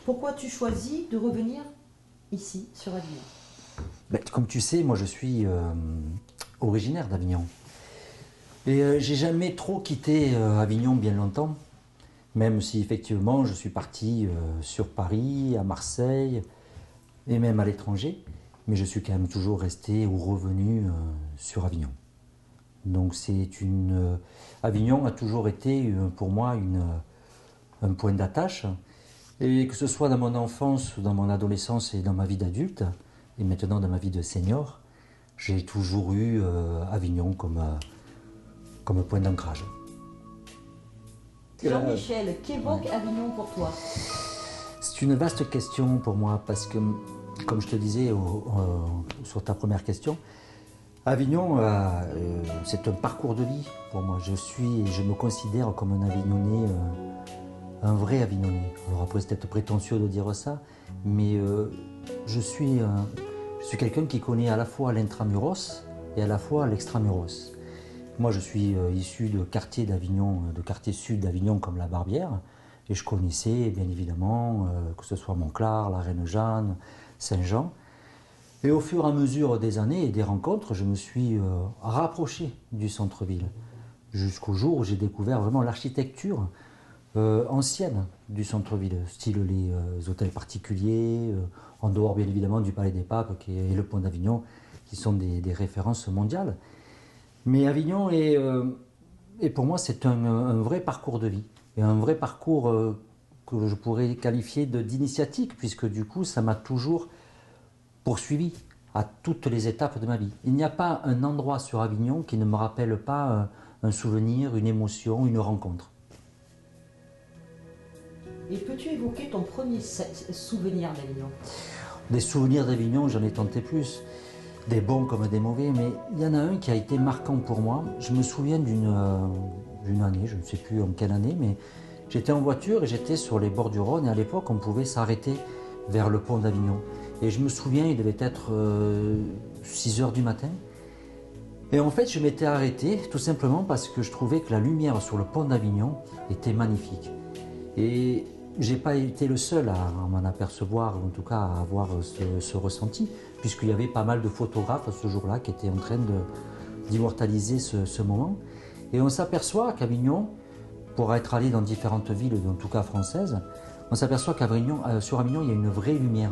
Pourquoi tu choisis de revenir ici, sur Avignon? Comme tu sais, moi je suis originaire d'Avignon. Et j'ai jamais trop quitté Avignon bien longtemps, même si effectivement je suis parti sur Paris, à Marseille et même à l'étranger. Mais je suis quand même toujours resté ou revenu sur Avignon. Donc Avignon a toujours été pour moi un point d'attache. Et que ce soit dans mon enfance, dans mon adolescence et dans ma vie d'adulte, et maintenant dans ma vie de senior, j'ai toujours eu Avignon comme point d'ancrage. Jean-Michel, qu'évoque Avignon pour toi? C'est une vaste question pour moi parce que, comme je te disais sur ta première question, Avignon, c'est un parcours de vie pour moi. Je me considère comme un Avignonnais, un vrai Avignonnais. Alors après, c'est peut-être prétentieux de dire ça, mais je suis quelqu'un qui connaît à la fois l'intramuros et à la fois l'extramuros. Moi, je suis issu de quartiers d'Avignon, de quartiers sud d'Avignon comme la Barbière, et je connaissais bien évidemment que ce soit Montclar, la Reine-Jeanne, Saint-Jean. Et au fur et à mesure des années et des rencontres, je me suis rapproché du centre-ville, jusqu'au jour où j'ai découvert vraiment l'architecture ancienne du centre-ville, style les hôtels particuliers, en dehors bien évidemment du Palais des Papes et le Pont d'Avignon, qui sont des références mondiales. Mais Avignon est pour moi c'est un vrai parcours de vie, et un vrai parcours que je pourrais qualifier d'initiatique, puisque du coup ça m'a toujours poursuivi à toutes les étapes de ma vie. Il n'y a pas un endroit sur Avignon qui ne me rappelle pas un souvenir, une émotion, une rencontre. Et peux-tu évoquer ton premier souvenir d'Avignon? Des souvenirs d'Avignon, j'en ai tenté plus, des bons comme des mauvais, mais il y en a un qui a été marquant pour moi. Je me souviens d'une année, je ne sais plus en quelle année, mais j'étais en voiture et j'étais sur les bords du Rhône, et à l'époque on pouvait s'arrêter vers le pont d'Avignon. Et je me souviens, il devait être 6 heures du matin. Et en fait, je m'étais arrêté tout simplement parce que je trouvais que la lumière sur le pont d'Avignon était magnifique. Et j'ai pas été le seul à m'en apercevoir, ou en tout cas à avoir ce ressenti, puisqu'il y avait pas mal de photographes ce jour-là qui étaient en train d'immortaliser ce moment. Et on s'aperçoit qu'Avignon, pour être allé dans différentes villes, en tout cas françaises, on s'aperçoit sur Avignon, il y a une vraie lumière.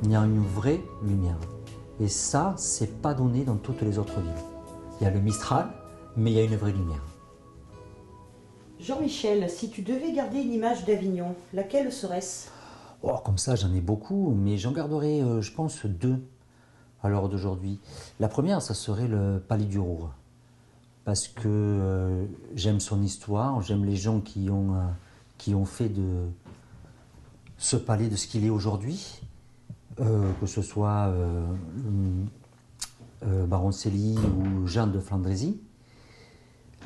Il y a une vraie lumière. Et ça, c'est pas donné dans toutes les autres villes. Il y a le Mistral, mais il y a une vraie lumière. Jean-Michel, si tu devais garder une image d'Avignon, laquelle serait-ce? Oh, comme ça, j'en ai beaucoup, mais j'en garderai, je pense, 2 à l'heure d'aujourd'hui. La première, ça serait le Palais du Roure, parce que j'aime son histoire, j'aime les gens qui ont fait de ce palais de ce qu'il est aujourd'hui, que ce soit Baron Célie ou Jeanne de Flandrésie.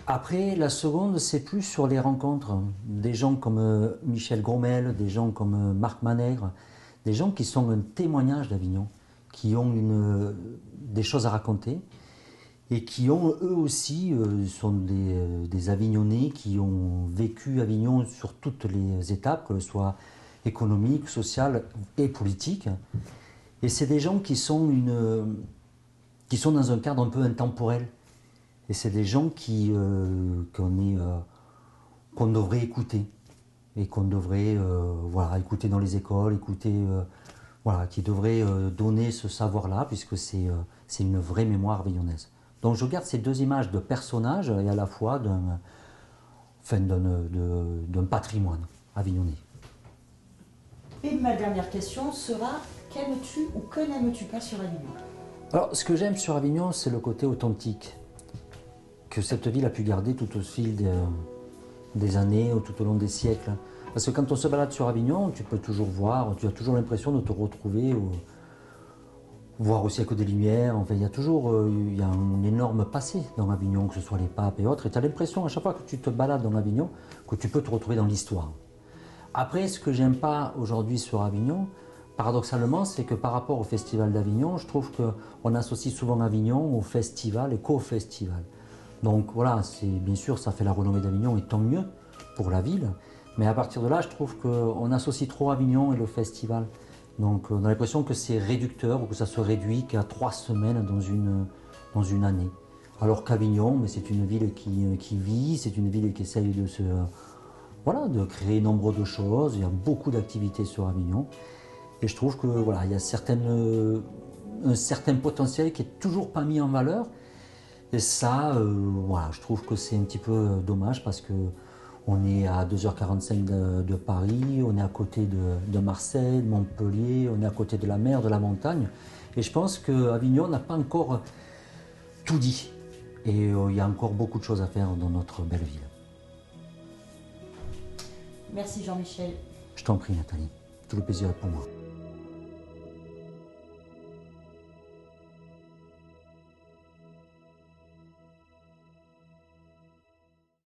Après, la seconde, c'est plus sur les rencontres. Des gens comme Michel Gromel, des gens comme Marc Manègre, des gens qui sont un témoignage d'Avignon, qui ont des choses à raconter et qui ont eux aussi, sont des Avignonnais qui ont vécu Avignon sur toutes les étapes, que ce soit économique, sociale et politique. Et c'est des gens qui sont dans un cadre un peu intemporel. Et c'est des gens qu'on devrait écouter. Et qu'on devrait écouter dans les écoles, qui devraient donner ce savoir-là, puisque c'est une vraie mémoire avignonnaise. Donc je garde ces 2 images de personnages et à la fois d'un patrimoine avignonnais. Et ma dernière question sera, qu'aimes-tu ou que n'aimes-tu pas sur Avignon? Alors, ce que j'aime sur Avignon, c'est le côté authentique que cette ville a pu garder tout au fil des années ou tout au long des siècles. Parce que quand on se balade sur Avignon, tu peux toujours voir, tu as toujours l'impression de te retrouver, voir au siècle des Lumières. Enfin, il y a un énorme passé dans Avignon, que ce soit les papes et autres. Et tu as l'impression, à chaque fois que tu te balades dans Avignon, que tu peux te retrouver dans l'histoire. Après, ce que j'aime pas aujourd'hui sur Avignon, paradoxalement, c'est que par rapport au Festival d'Avignon, je trouve qu'on associe souvent Avignon au festival et qu'au festival. Donc voilà, bien sûr, ça fait la renommée d'Avignon et tant mieux pour la ville. Mais à partir de là, je trouve qu'on associe trop Avignon et le festival. Donc on a l'impression que c'est réducteur ou que ça se réduit qu'à 3 semaines dans une année. Alors qu'Avignon, mais c'est une ville qui vit, c'est une ville qui essaye voilà, de créer nombre de choses. Il y a beaucoup d'activités sur Avignon. Et je trouve que voilà, il y a un certain potentiel qui est toujours pas mis en valeur. Et ça, voilà, je trouve que c'est un petit peu dommage parce que on est à 2h45 de Paris, on est à côté de Marseille, de Montpellier, on est à côté de la mer, de la montagne. Et je pense qu'Avignon n'a pas encore tout dit. Et il y a encore beaucoup de choses à faire dans notre belle ville. Merci Jean-Michel. Je t'en prie Nathalie, tout le plaisir est pour moi.